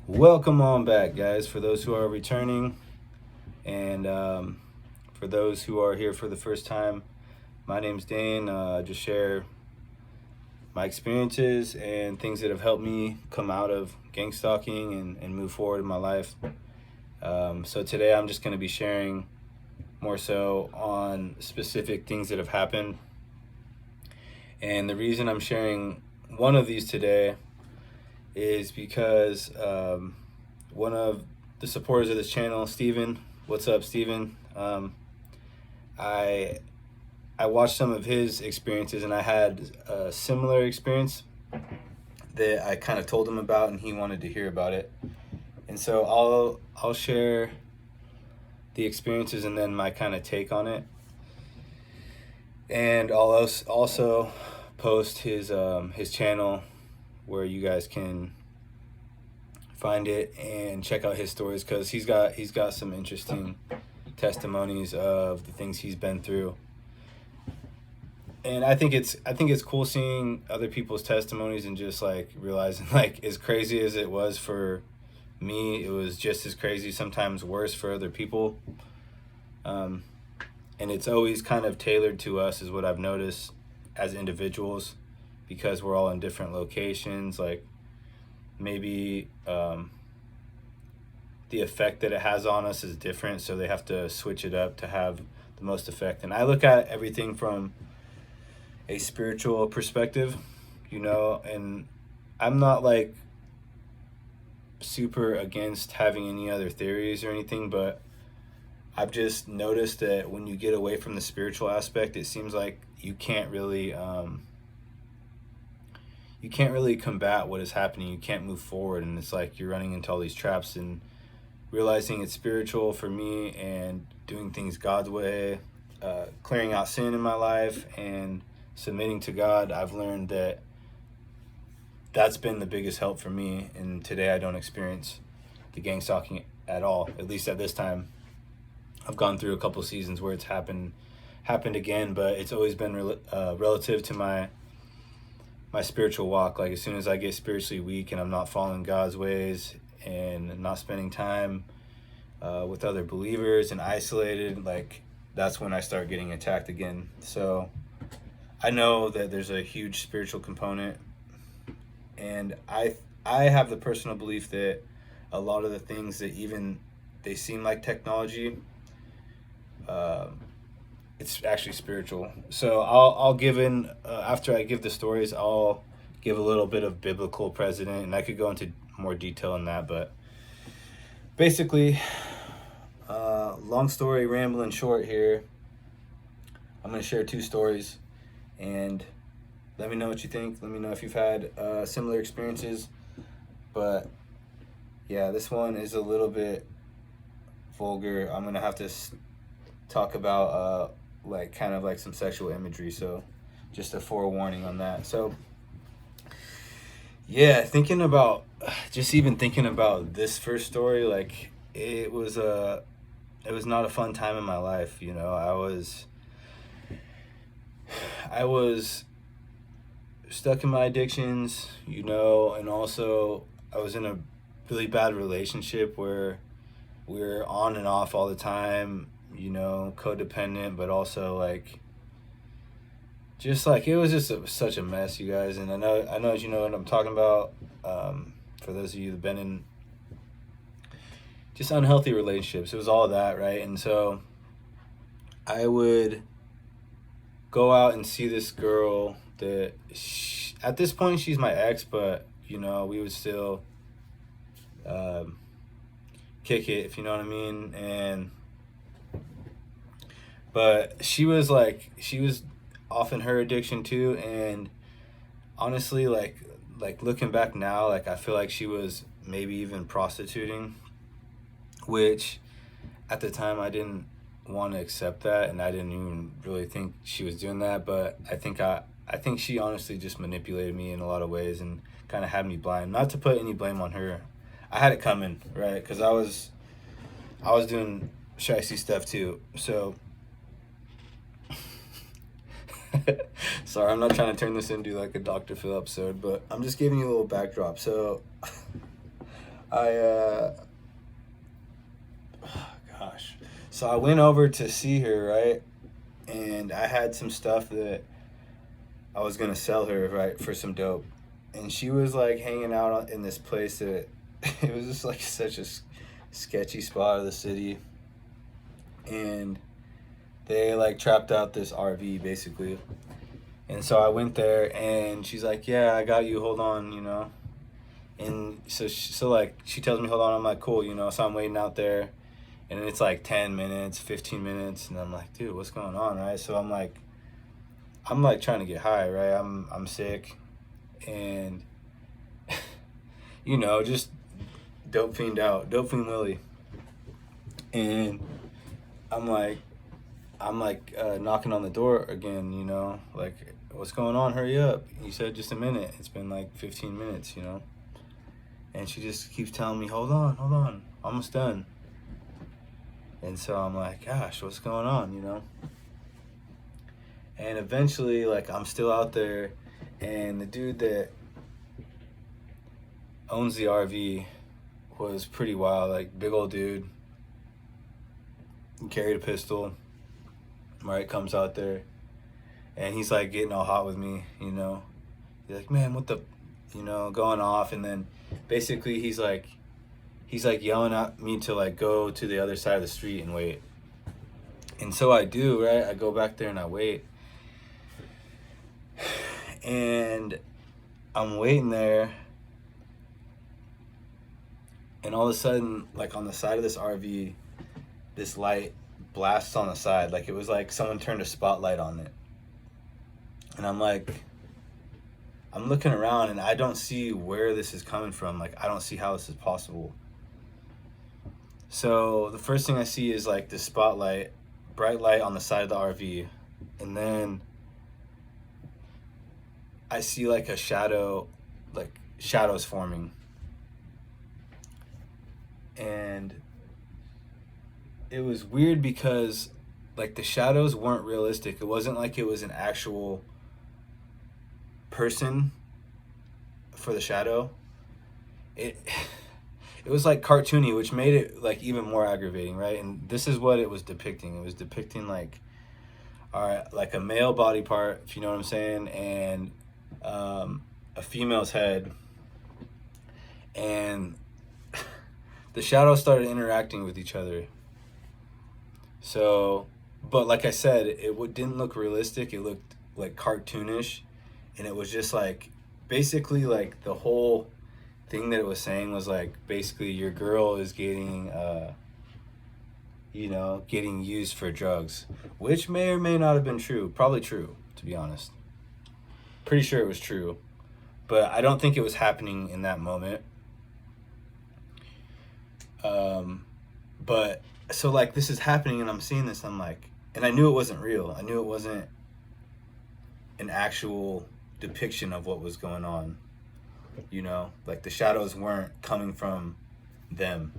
Welcome on back, guys. For those who are returning, and for those who are here for the first time, my name's Dane. I just share my experiences and things that have helped me come out of gang stalking and move forward in my life. So today I'm just going to be sharing more so on specific things that have happened. And the reason I'm sharing one of these today is because one of the supporters of this channel, Steven, what's up, Steven? I I watched some of his experiences, and I had a similar experience that I kind of told him about, and he wanted to hear about it. And so I'll share the experiences and then my kind of take on it, and I'll also post his channel where you guys can find it and check out his stories, because he's got some interesting testimonies of the things he's been through. And I think it's cool seeing other people's testimonies and just like realizing, like, as crazy as it was for me, it was just as crazy, sometimes worse, for other people. And it's always kind of tailored to us, is what I've noticed, as individuals, because we're all in different locations. Like, maybe the effect that it has on us is different, so they have to switch it up to have the most effect. And I look at everything from a spiritual perspective, and I'm not like super against having any other theories or anything, but I've just noticed that when you get away from the spiritual aspect, it seems like you can't really combat what is happening. You can't move forward, and it's like you're running into all these traps. And realizing it's spiritual for me and doing things God's way, clearing out sin in my life and submitting to God, I've learned that that's been the biggest help for me. And today I don't experience the gang stalking at all, at least at this time. I've gone through a couple seasons where it's happened again, but it's always been relative to my spiritual walk. Like, as soon as I get spiritually weak and I'm not following God's ways and not spending time with other believers and isolated, like, that's when I start getting attacked again. So I know that there's a huge spiritual component, and I have the personal belief that a lot of the things that even they seem like technology, it's actually spiritual. So I'll give in after I give the stories, I'll give a little bit of biblical precedent, and I could go into more detail on that. But basically, long story rambling short here, I'm going to share two stories, and let me know what you think. Let me know if you've had similar experiences. But yeah, this one is a little bit vulgar. I'm going to have to talk about like kind of like some sexual imagery, so just a forewarning on that. So yeah, thinking about this first story, like, it was not a fun time in my life. I was stuck in my addictions, and also I was in a really bad relationship where we were on and off all the time, codependent, but also like, just like, it was just such a mess, you guys. And I know you know what I'm talking about. For those of you that've been in just unhealthy relationships, it was all that, right? And so I would go out and see this girl that at this point she's my ex, but we would still kick it, if you know what I mean. But she was off in her addiction too, and honestly, like looking back now, like, I feel like she was maybe even prostituting, which at the time I didn't want to accept that, and I didn't even really think she was doing that. But I think she honestly just manipulated me in a lot of ways and kind of had me blind. Not to put any blame on her, I had it coming, right? Because I was doing shicey stuff too. So sorry, I'm not trying to turn this into like a Dr. Phil episode, but I'm just giving you a little backdrop. So I gosh. So I went over to see her, right? And I had some stuff that I was gonna sell her, right, for some dope. And she was like hanging out in this place that it was just like such a sketchy spot of the city. And they like trapped out this RV basically. And so I went there and she's like, "Yeah, I got you. Hold on, you know." And so like she tells me, "Hold on." I'm like, "Cool, you know." So I'm waiting out there, and it's like 10 minutes, 15 minutes, and I'm like, "Dude, what's going on?" Right? So I'm like trying to get high, right? I'm sick, and you know, just dope fiend out, dope fiend Willie, and I'm like knocking on the door again, you know, like, "What's going on? Hurry up." He said, "Just a minute." It's been like 15 minutes, you know. And she just keeps telling me, hold on, almost done. And so I'm like, gosh, what's going on, you know? And eventually, like, I'm still out there, and the dude that owns the RV was pretty wild, like, big old dude. He carried a pistol, right? Comes out there, and he's like getting all hot with me, you know? He's like, "Man, what the," you know, going off. And then basically he's like yelling at me to like go to the other side of the street and wait. And so I do, right? I go back there and I wait. And I'm waiting there. And all of a sudden, like on the side of this RV, this light blasts on the side. Like it was like someone turned a spotlight on it. And I'm like, I'm looking around and I don't see where this is coming from. Like, I don't see how this is possible. So the first thing I see is like this spotlight, bright light on the side of the RV. And then I see like a shadow, like shadows forming. And it was weird because like the shadows weren't realistic. It wasn't like it was an actual person for the shadow. It was like cartoony, which made it like even more aggravating, right? And this is what it was depicting. It was depicting like, all right, like a male body part, if you know what I'm saying, and a female's head, and the shadows started interacting with each other. So, but like I said, it didn't look realistic. It looked like cartoonish, and it was just like basically like the whole thing that it was saying was like basically your girl is getting you know, getting used for drugs, which may or may not have been true. Probably true, to be honest. Pretty sure it was true, but I don't think it was happening in that moment. But so like this is happening and I'm seeing this, I'm like, and I knew it wasn't real. I knew it wasn't an actual depiction of what was going on. You know, like the shadows weren't coming from them.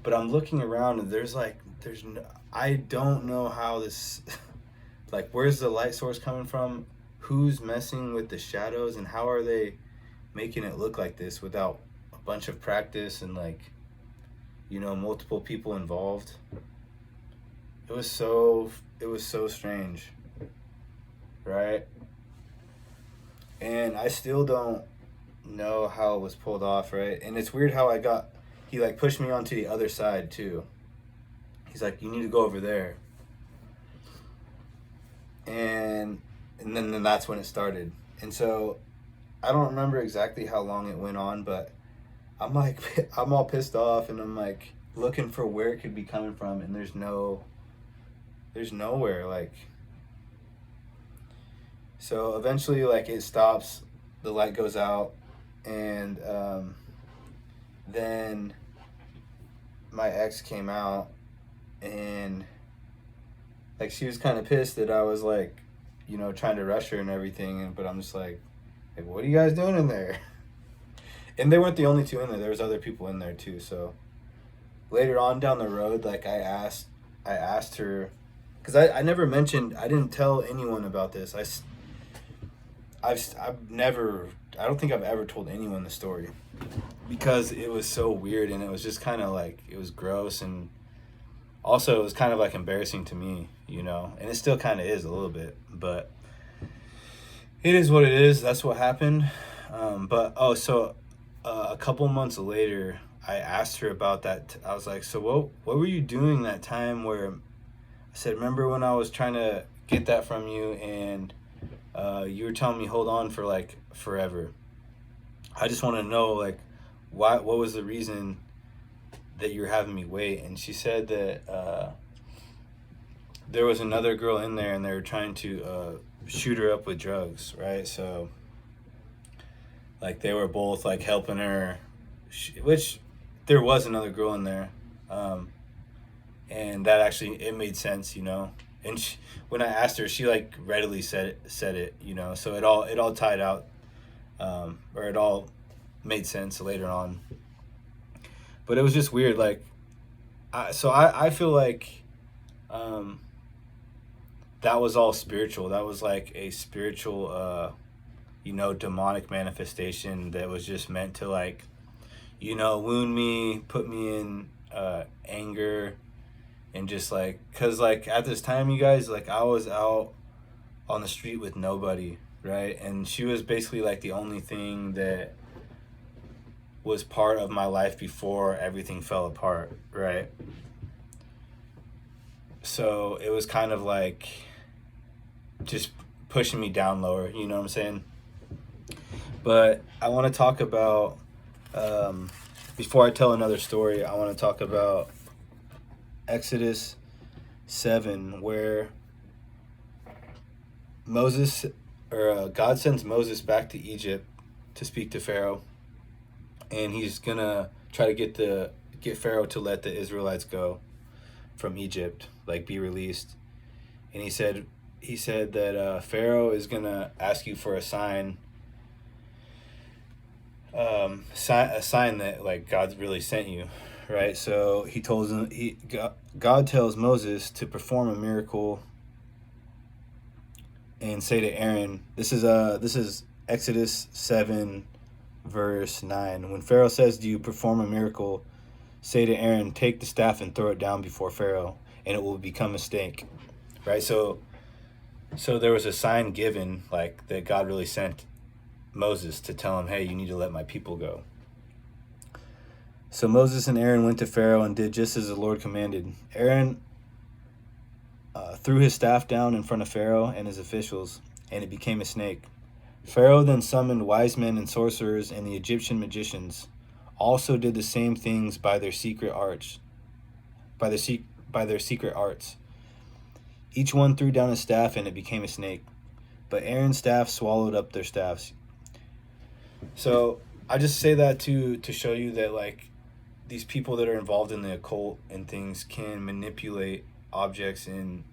But I'm looking around and there's no, I don't know how this, like, where's the light source coming from? Who's messing with the shadows and how are they making it look like this without a bunch of practice and like, you know, multiple people involved? It was so strange, right? And I still don't know how it was pulled off, right? And it's weird how he like pushed me onto the other side too. He's like, "You need to go over there." And then that's when it started. And so I don't remember exactly how long it went on, but I'm like, I'm all pissed off and I'm like looking for where it could be coming from, and there's nowhere, like. So eventually like it stops, the light goes out, and then my ex came out, and like she was kind of pissed that I was like, you know, trying to rush her and everything, but I'm just like, what are you guys doing in there? And they weren't the only two in there. There was other people in there too. So later on down the road, like I asked her, because I never mentioned, I didn't tell anyone about this. I've never I don't think I've ever told anyone the story because it was so weird, and it was just kind of like, it was gross, and also it was kind of like embarrassing to me, you know, and it still kind of is a little bit, but it is what it is. That's what happened. A couple months later, I asked her about that. I was like, so what were you doing that time where, I said, remember when I was trying to get that from you, and you were telling me hold on for like forever. I just want to know, like, what was the reason that you were having me wait? And she said that there was another girl in there, and they were trying to shoot her up with drugs, right? So like they were both like helping her, which there was another girl in there, and that actually, it made sense, you know. And when I asked her, she like readily said it, you know. So it all tied out, or it all made sense later on. But it was just weird, like, I feel like that was all spiritual. That was like a spiritual, you know, demonic manifestation that was just meant to, like, you know, wound me, put me in anger, and just like, cause like at this time, you guys, like I was out on the street with nobody, right? And she was basically like the only thing that was part of my life before everything fell apart, right? So it was kind of like just pushing me down lower, you know what I'm saying? But I want to talk about, before I tell another story, I want to talk about Exodus 7, where God sends Moses back to Egypt to speak to Pharaoh, and he's gonna try to get Pharaoh to let the Israelites go from Egypt, like be released. And he said that Pharaoh is gonna ask you for a sign, a sign that like God's really sent you, right? So he told him, God tells Moses to perform a miracle and say to Aaron, this is Exodus 7 verse 9. When Pharaoh says, do you perform a miracle, say to Aaron, take the staff and throw it down before Pharaoh, and it will become a snake, right? So there was a sign given, like, that God really sent Moses to tell him, hey, you need to let my people go. So Moses and Aaron went to Pharaoh and did just as the Lord commanded. Aaron threw his staff down in front of Pharaoh and his officials, and it became a snake. Pharaoh then summoned wise men and sorcerers, and the Egyptian magicians also did the same things by their secret arts. Each one threw down a staff, and it became a snake. But Aaron's staff swallowed up their staffs. So I just say that to show you that, like, these people that are involved in the occult and things can manipulate objects, in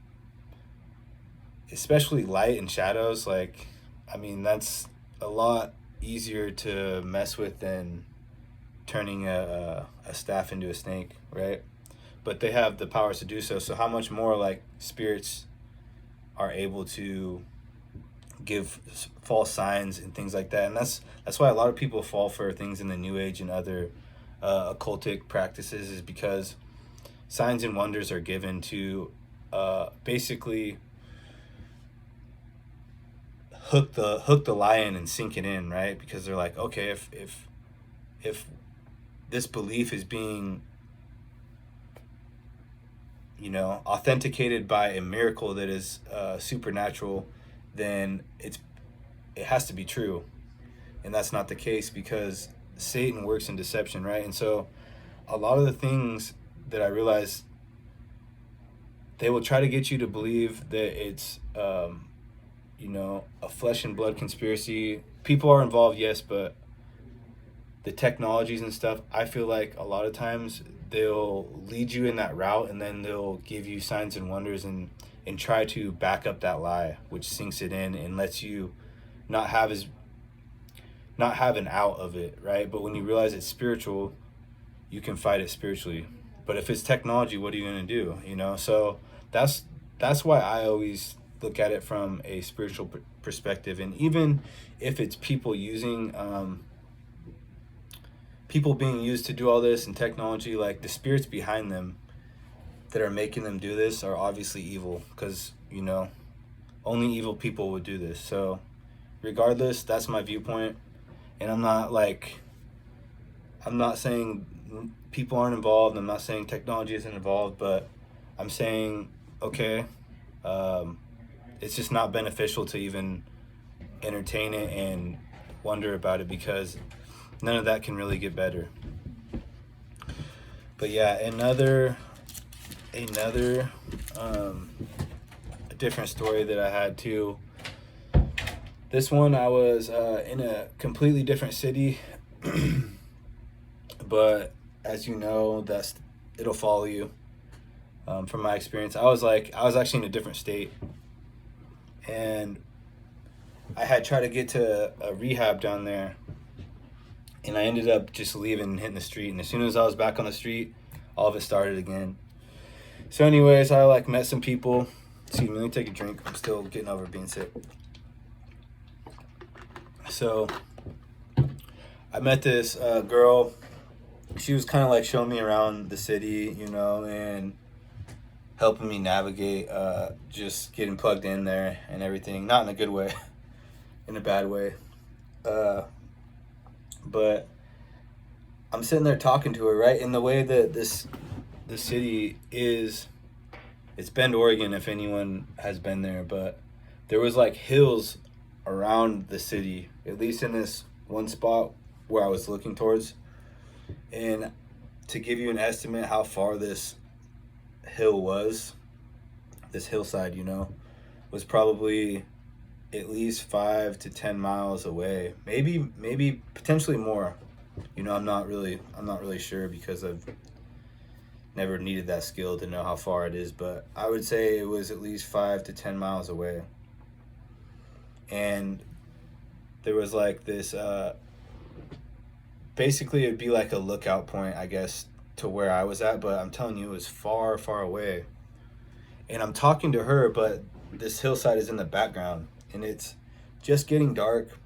especially light and shadows. Like, I mean, that's a lot easier to mess with than turning a staff into a snake, right? But they have the powers to do so. So how much more, like, spirits are able to give false signs and things like that. And that's why a lot of people fall for things in the New Age and other occultic practices, is because signs and wonders are given to basically hook the lion and sink it in, right? Because they're like, okay, if this belief is being, you know, authenticated by a miracle that is supernatural, then it has to be true. And that's not the case, because Satan works in deception, right? And so a lot of the things that I realized, they will try to get you to believe that it's you know, a flesh and blood conspiracy. People are involved, yes, but the technologies and stuff, I feel like a lot of times they'll lead you in that route, and then they'll give you signs and wonders and try to back up that lie, which sinks it in and lets you not have an out of it, right? But when you realize it's spiritual, you can fight it spiritually. But if it's technology, what are you going to do, you know? So that's why I always look at it from a spiritual perspective. And even if it's people using people being used to do all this and technology, like the spirits behind them that are making them do this are obviously evil, because only evil people would do this. So regardless, that's my viewpoint. And I'm not saying people aren't involved, I'm not saying technology isn't involved, but I'm saying, okay, it's just not beneficial to even entertain it and wonder about it, because none of that can really get better. But yeah, another a different story that I had too. This one, I was in a completely different city, but as you know, it'll follow you. From my experience, I was actually in a different state, and I had tried to get to a rehab down there, and I ended up just leaving and hitting the street. And as soon as I was back on the street, all of it started again. So anyways, I met some people. Excuse me, let me take a drink. I'm still getting over being sick. So I met this girl. She was kind of like showing me around the city, and helping me navigate, just getting plugged in there and everything. Not in a good way, in a bad way. But I'm sitting there talking to her, right? In the way that the city is, it's Bend, Oregon, if anyone has been there, but there was like hills around the city, at least in this one spot where I was looking towards. And to give you an estimate how far this hill was, this hillside, was probably at least 5 to 10 miles away, maybe potentially more. I'm not really sure, because I've never needed that skill to know how far it is, but I would say it was at least 5 to 10 miles away. And there was like this, basically it'd be like a lookout point, I guess, to where I was at, but I'm telling you, it was far, far away. And I'm talking to her, but this hillside is in the background, and it's just getting dark.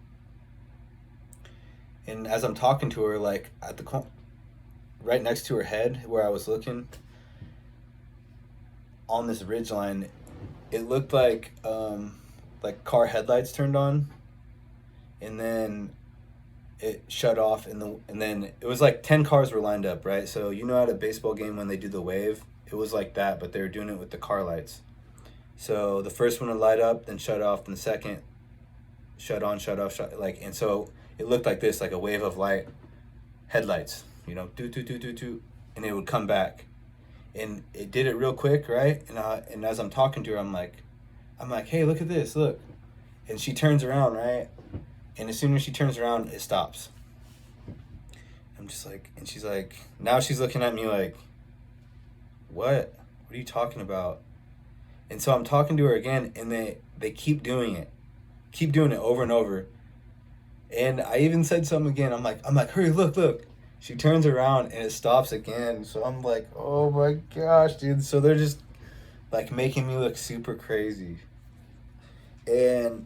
And as I'm talking to her, like at the right next to her head where I was looking, on this ridge line, it looked like car headlights turned on, and then it shut off, and then it was like 10 cars were lined up, right? So at a baseball game when they do the wave, it was like that, but they were doing it with the car lights. So the first one would light up, then shut off, then the second shut on, shut off, and so it looked like this, like a wave of light, headlights, do, and it would come back, and it did it real quick, right? And as I'm talking to her, I'm like, hey, look at this, look, and she turns around, right? And as soon as she turns around, it stops. I'm just like, and she's like, now she's looking at me like, what are you talking about? And so I'm talking to her again, and they keep doing it over and over. And I even said something again. I'm like, hurry, look. She turns around and it stops again. So I'm like, oh my gosh, dude. So they're just like making me look super crazy. And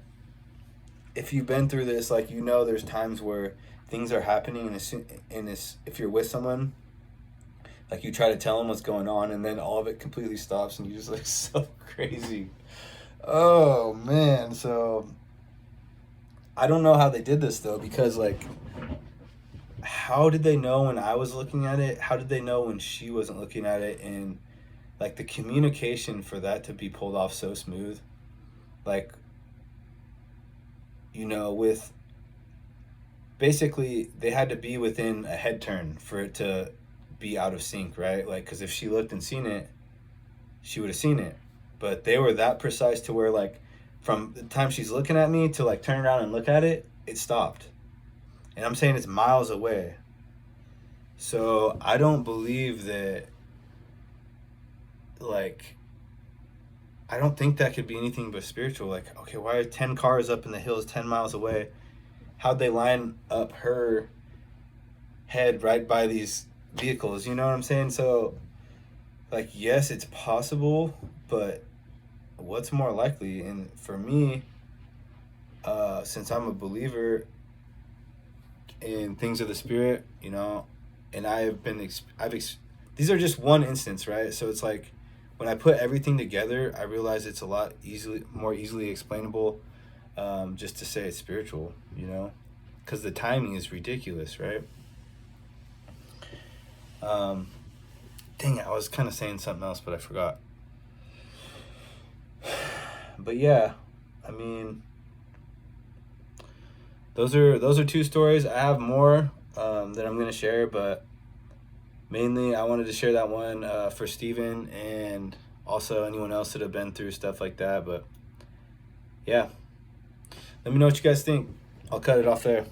if you've been through this, like, there's times where things are happening, and if you're with someone, like, you try to tell them what's going on, and then all of it completely stops, and you just look so crazy. Oh man. So I don't know how they did this though, because like, how did they know when I was looking at it? How did they know when she wasn't looking at it? And like, the communication for that to be pulled off so smooth, like, with basically they had to be within a head turn for it to be out of sync, right? Like, because if she looked and seen it, she would have seen it. But they were that precise to where, like, from the time she's looking at me to like turn around and look at it, it stopped. And I'm saying it's miles away. So I don't believe that, like, I don't think that could be anything but spiritual. Like, okay, why are 10 cars up in the hills 10 miles away? How'd they line up her head right by these vehicles? You know what I'm saying? So, like, yes, it's possible, but what's more likely? And for me, since I'm a believer in things of the spirit, you know, and I've been these are just one instance, right? So it's like when I put everything together, I realize it's a lot more easily explainable, just to say it's spiritual, you know, because the timing is ridiculous, right? um Dang it, I was kind of saying something else, but I forgot. But yeah, I mean, those are two stories. I have more that I'm gonna share, but mainly I wanted to share that one for Steven and also anyone else that have been through stuff like that. But yeah, let me know what you guys think. I'll cut it off there.